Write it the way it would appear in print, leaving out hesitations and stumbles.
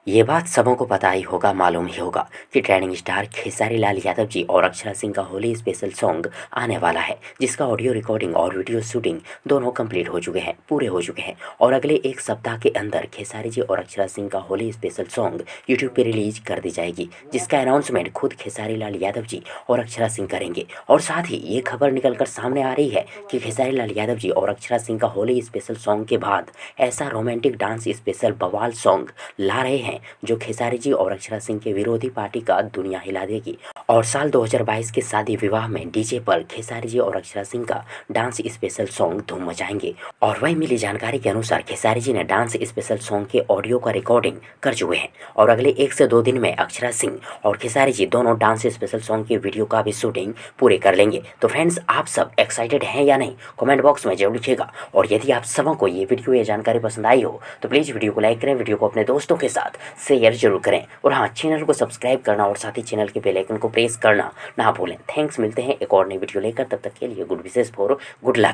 ये बात सबों को पता ही होगा, मालूम ही होगा कि ट्रेंडिंग स्टार खेसारी लाल यादव जी और अक्षरा सिंह का होली स्पेशल सॉन्ग आने वाला है, जिसका ऑडियो रिकॉर्डिंग और वीडियो शूटिंग दोनों कंप्लीट हो चुके हैं, पूरे हो चुके हैं। और अगले एक सप्ताह के अंदर खेसारी जी और अक्षरा सिंह का होली स्पेशल सॉन्ग यूट्यूब पे रिलीज कर दी जाएगी, जिसका अनाउंसमेंट खुद खेसारी लाल यादव जी और अक्षरा सिंह करेंगे। और साथ ही ये खबर निकल कर सामने आ रही है कि खेसारी लाल यादव जी और अक्षरा सिंह का होली स्पेशल सॉन्ग के बाद ऐसा रोमांटिक डांस स्पेशल बवाल सॉन्ग ला रहे हैं जो खेसारी जी और अक्षरा सिंह के विरोधी पार्टी का दुनिया हिला देगी। और साल 2022 के शादी विवाह में डीजे पर खेसारी जी और अक्षरा सिंह का डांस स्पेशल सॉन्ग धूम मचाएंगे। और वही मिली जानकारी के अनुसार खेसारी जी ने डांस स्पेशल सॉन्ग के ऑडियो का रिकॉर्डिंग कर चुके हैं और अगले 1 से 2 दिन में अक्षरा सिंह और खेसारी जी दोनों डांस स्पेशल सॉन्ग की वीडियो का भी शूटिंग पूरे कर लेंगे। तो फ्रेंड्स, आप सब एक्साइटेड हैं या नहीं, कमेंट बॉक्स में जरूर लिखिएगा। और यदि आप सबों को ये वीडियो या जानकारी पसंद आई हो तो प्लीज़ वीडियो को लाइक करें, वीडियो को अपने दोस्तों के साथ शेयर जरूर करें। और हाँ, चैनल को सब्सक्राइब करना और साथ ही चैनल के बेल आइकन को प्रेस करना ना भूलें। थैंक्स, मिलते हैं एक और नई वीडियो लेकर, तब तक के लिए good wishes for good luck.